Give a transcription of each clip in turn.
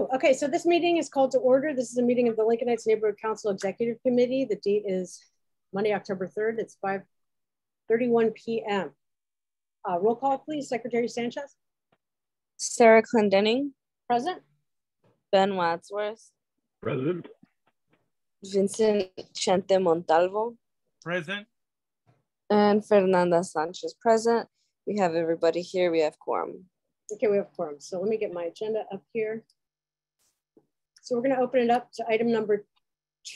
Oh, okay, so this meeting is called to order. This is a meeting of the Lincoln Heights Neighborhood Council Executive Committee. The date is Monday, October 3rd. It's 5:31 p.m. Roll call, please. Secretary Sanchez. Sara Clendening. Present. Ben Wadsworth. Present. Vincent Chente Montalvo. Present. And Fernanda Sanchez present. We have everybody here. We have quorum. Okay, we have quorum. So let me get my agenda up here. So we're going to open it up to item number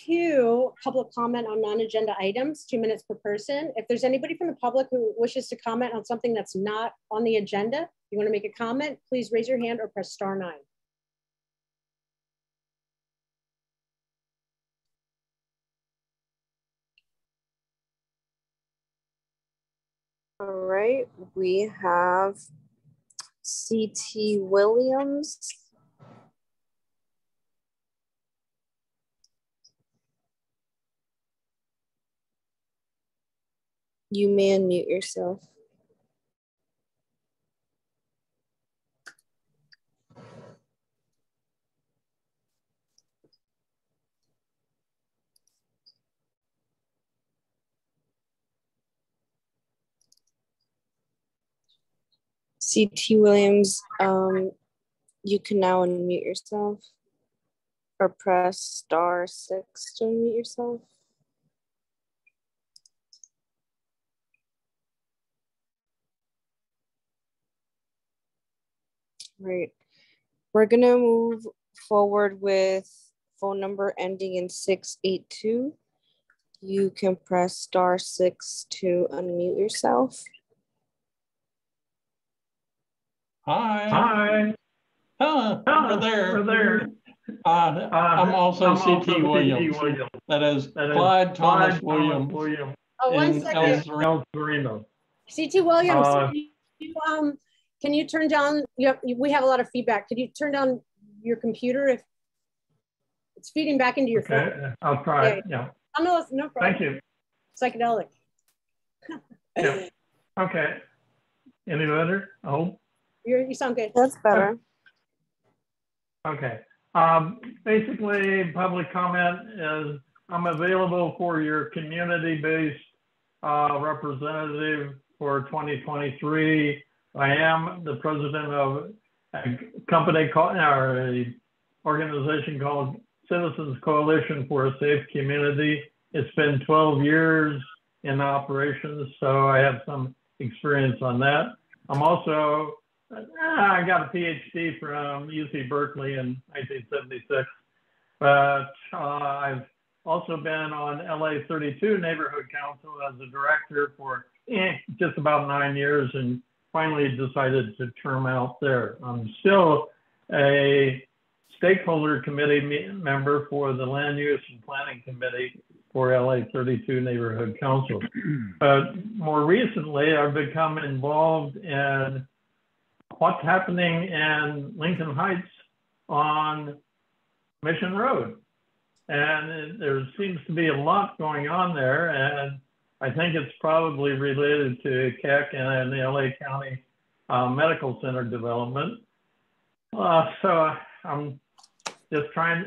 2, public comment on non-agenda items, 2 minutes per person. If there's anybody from the public who wishes to comment on something that's not on the agenda, you want to make a comment, please raise your hand or press *9. All right, we have C.T. Williams. You may unmute yourself. C.T. Williams, you can now unmute yourself or press *6 to unmute yourself. Right. We're going to move forward with phone number ending in 682. You can press *6 to unmute yourself. Hi. Hi. We're there. I'm also C.T. Williams. That is Clyde Thomas Williams. Oh, one second. El Sereno. C.T. Williams, can you turn down, we have a lot of feedback. Could you turn down your computer if it's feeding back into your phone? Okay, I'll try, yeah. Oh, no problem. Thank you. Psychedelic. Yeah. Okay. Any better? I hope. You sound good. That's better. Okay. Basically, public comment is I'm available for your community-based representative for 2023. I am the president of a company called, or an organization called Citizens Coalition for a Safe Community. It's been 12 years in operations, so I have some experience on that. I'm also, I got a PhD from UC Berkeley in 1976, but I've also been on LA 32 Neighborhood Council as a director for just about 9 years and finally decided to term out there. I'm still a stakeholder committee member for the Land Use and Planning Committee for LA 32 Neighborhood Council. But more recently, I've become involved in what's happening in Lincoln Heights on Mission Road. And there seems to be a lot going on there. And I think it's probably related to CAC and the LA County Medical Center development. So I'm just trying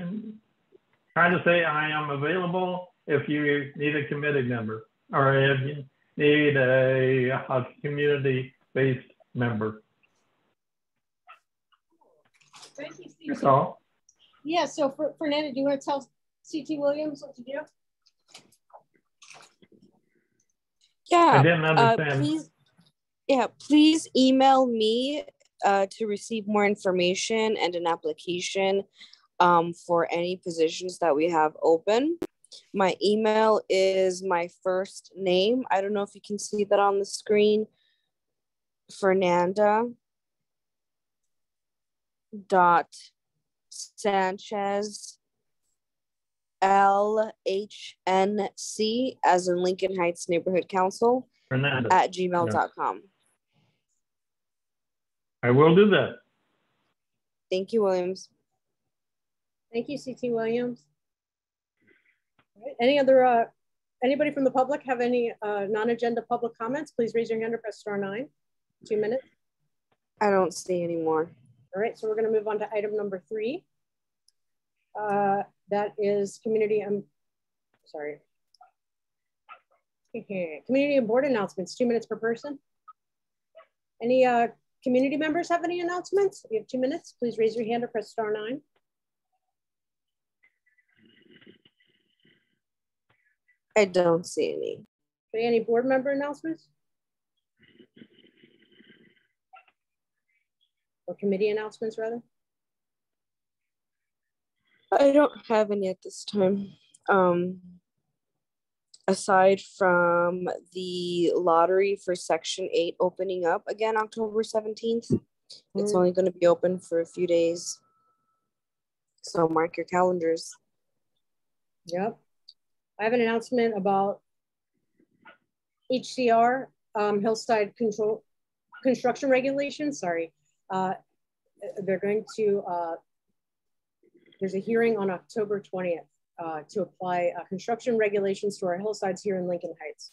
to say I am available if you need a committee member or if you need a community-based member. Thank you, C.T. That's all. Yeah, so for Fernanda, do you want to tell C.T. Williams what to do? Yeah. I didn't understand. Please email me to receive more information and an application for any positions that we have open. My email is my first name. I don't know if you can see that on the screen. Fernanda .Sanchez LHNC as in Lincoln Heights Neighborhood Council Fernanda. at gmail.com. I will do that. Thank you, Williams. Thank you, C.T. Williams. All right. Any other, anybody from the public have any non-agenda public comments? Please raise your hand or press *9. 2 minutes. I don't see any more. All right, so we're going to move on to item number 3. That is community, sorry. Community and board announcements, 2 minutes per person. Any community members have any announcements? You have 2 minutes. Please raise your hand or press *9. I don't see any. Any board member announcements? Or committee announcements, rather? I don't have any at this time. Aside from the lottery for Section 8 opening up again October 17th, it's only going to be open for a few days. So mark your calendars. Yep. I have an announcement about HCR, Hillside Construction Regulations, sorry. They're going to, there's a hearing on October 20th to apply construction regulations to our hillsides here in Lincoln Heights.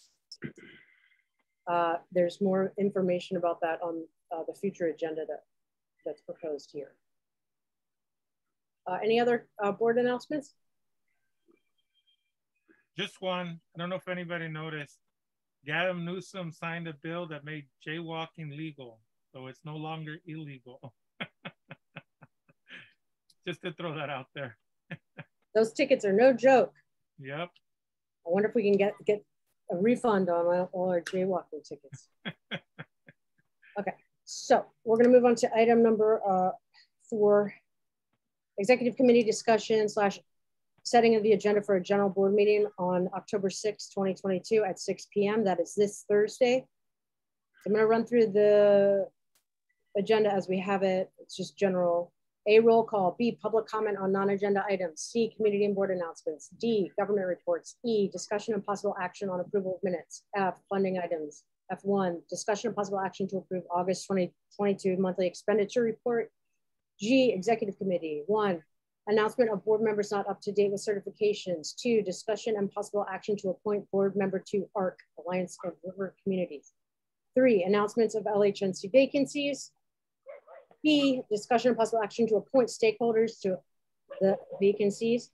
There's more information about that on the future agenda that's proposed here. Any other board announcements? Just one. I don't know if anybody noticed. Gavin Newsom signed a bill that made jaywalking legal, so it's no longer illegal. Just to throw that out there. Those tickets are no joke. Yep. I wonder if we can get a refund on all our jaywalking tickets. Okay, so we're going to move on to item number 4, executive committee discussion / setting of the agenda for a general board meeting on October 6, 2022 at 6 p.m. That is this Thursday. So I'm going to run through the agenda as we have it. It's just general. A, roll call. B, public comment on non-agenda items. C, community and board announcements. D, government reports. E, discussion and possible action on approval of minutes. F, funding items. F1, discussion and possible action to approve August 2022 monthly expenditure report. G, executive committee. 1, announcement of board members not up to date with certifications. 2, discussion and possible action to appoint board member to ARC, Alliance of River Communities. 3, announcements of LHNC vacancies. B, discussion and possible action to appoint stakeholders to the vacancies.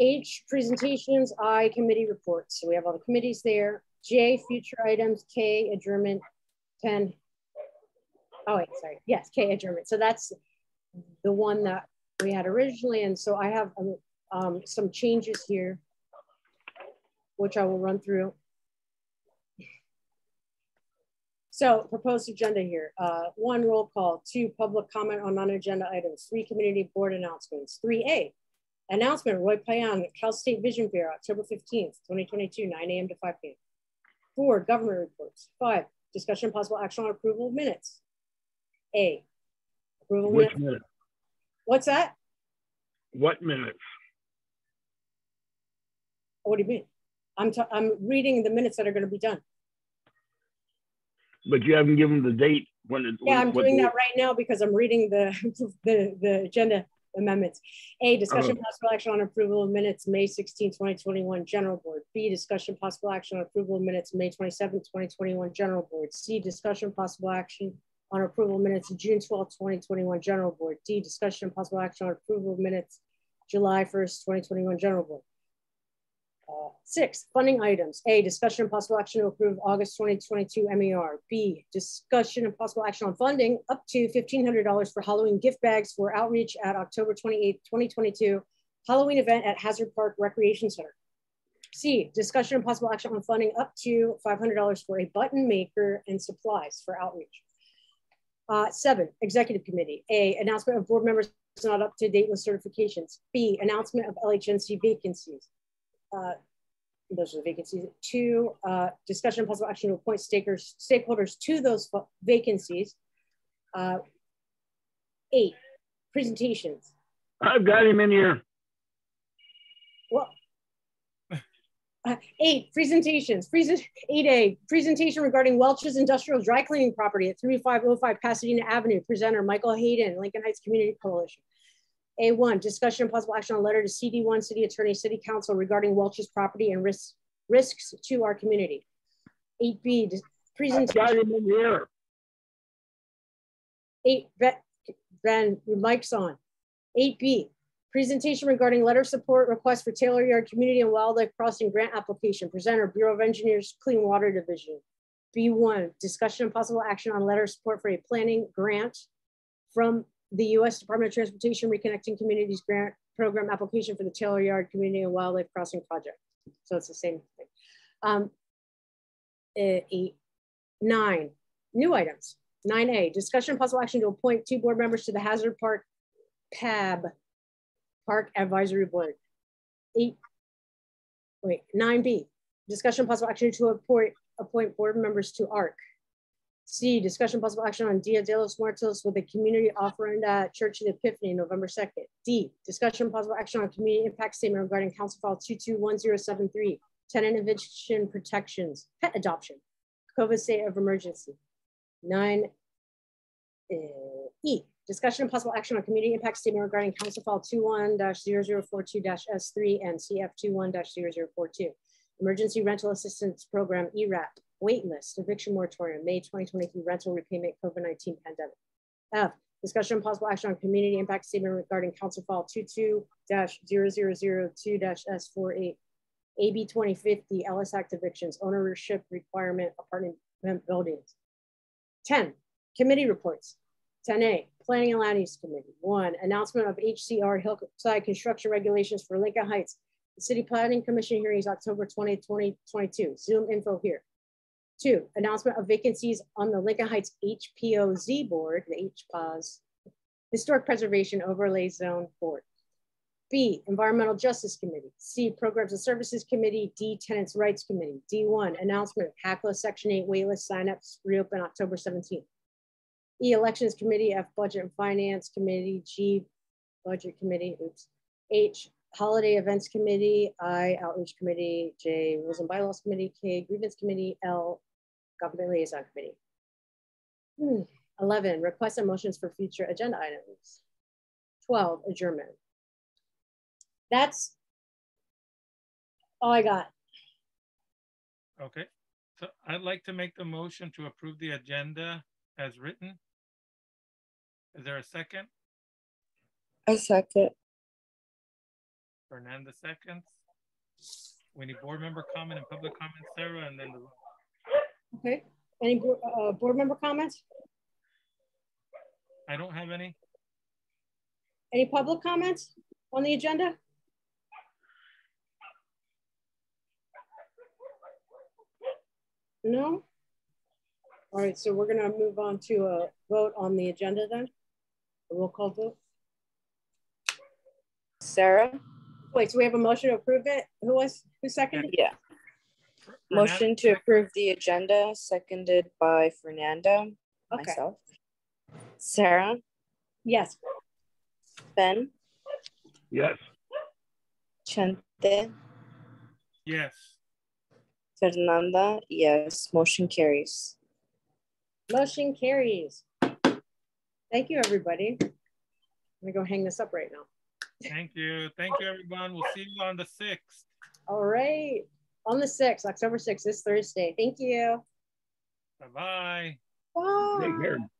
H, presentations. I, committee reports. So we have all the committees there. J, future items. K, adjournment. 10. Oh, wait, sorry. Yes, K, adjournment. So that's the one that we had originally. And so I have some changes here, which I will run through. So proposed agenda here. 1, roll call. 2, public comment on non-agenda items. 3, community board announcements. 3A, announcement, Roy Payan, Cal State Vision Fair, October 15th, 2022, 9 a.m. to 5 p.m. 4, government reports. 5, discussion and possible action on approval of minutes. A, approval of minutes. Minute? What's that? What minutes? What do you mean? I'm reading the minutes that are going to be done. But you haven't given the date when it. Yeah, I'm doing that right now because I'm reading the agenda amendments. A, discussion possible action on approval of minutes, May 16, 2021, general board. B, discussion possible action on approval of minutes, May 27, 2021, general board. C, discussion possible action on approval of minutes, June 12, 2021, general board. D, discussion possible action on approval of minutes, July 1st, 2021, general board. 6, funding items. A, discussion and possible action to approve August 2022 MER. B, discussion and possible action on funding up to $1,500 for Halloween gift bags for outreach at October 28, 2022, Halloween event at Hazard Park Recreation Center. C, discussion and possible action on funding up to $500 for a button maker and supplies for outreach. 7, executive committee. A, announcement of board members not up to date with certifications. B, announcement of LHNC vacancies. Those are the vacancies. 2, discussion and possible action to appoint stakeholders to those vacancies. 8, presentations. I've got him in here. Well, 8, presentations. 8A, presentation regarding Welch's industrial dry cleaning property at 3505 Pasadena Avenue. Presenter Michael Hayden, Lincoln Heights Community Coalition. A1, discussion and possible action on letter to CD1 City Attorney, City Council regarding Welch's property and risks to our community. 8B, presentation. I've got him in here. 8, Ben, your mic's on. 8B, Presentation regarding letter of support request for Taylor Yard Community and Wildlife Crossing grant application. Presenter, Bureau of Engineers, Clean Water Division. B1, discussion and possible action on letter of support for a planning grant from the U.S. Department of Transportation Reconnecting Communities Grant Program application for the Taylor Yard Community and Wildlife Crossing project. So it's the same thing. 8, 9, new items. 9A, discussion and possible action to appoint 2 board members to the Hazard Park PAB, Park Advisory Board. 9B, discussion and possible action to appoint board members to ARC. C, discussion possible action on Dia de los Muertos with a community offering at Church of the Epiphany, November 2nd. D, discussion possible action on community impact statement regarding Council File 221073, tenant eviction protections, pet adoption, COVID state of emergency. 9E, discussion and possible action on community impact statement regarding Council File 21-0042-S3 and CF 21-0042, emergency rental assistance program, ERAP. Wait list, eviction moratorium, May 2023 rental repayment COVID-19 pandemic. F, discussion and possible action on community impact statement regarding Council File 22-0002-S48, AB 2050, Ellis Act evictions, ownership requirement, apartment buildings. 10, committee reports. 10A, Planning and Land Use Committee. 1, announcement of HCR Hillside construction regulations for Lincoln Heights. The City Planning Commission hearings October 20, 2022. Zoom info here. 2, announcement of vacancies on the Lincoln Heights HPOZ board, the HPOZ, Historic Preservation Overlay Zone Board. B, Environmental Justice Committee. C, Programs and Services Committee. D, Tenants' Rights Committee. D1, announcement of HACLA Section 8 waitlist signups reopen October 17th. E, Elections Committee. F, Budget and Finance Committee. G, Budget Committee. Oops. H, Holiday Events Committee. I, Outreach Committee. J, Rules and Bylaws Committee. K, Grievance Committee. L, Government Liaison Committee. 11, requests and motions for future agenda items. 12, adjournment. That's all I got. Okay, so I'd like to make the motion to approve the agenda as written. Is there a second? A second. Fernanda seconds. We need board member comment and public comment, Sara, and then the. Okay, any board member comments? I don't have any. Any public comments on the agenda? No? All right, so we're gonna move on to a vote on the agenda then. A roll call vote. Sarah? Wait, so we have a motion to approve it? Who seconded? Yeah. Motion to approve the agenda, seconded by Fernanda, Okay. myself. Sarah? Yes. Ben? Yes. Chente? Yes. Fernanda? Yes. Motion carries. Motion carries. Thank you, everybody. I'm gonna go hang this up right now. Thank you. Thank you, everyone. We'll see you on the 6th. All right. On the 6th, October 6th, this Thursday. Thank you. Bye-bye. Bye. Take care.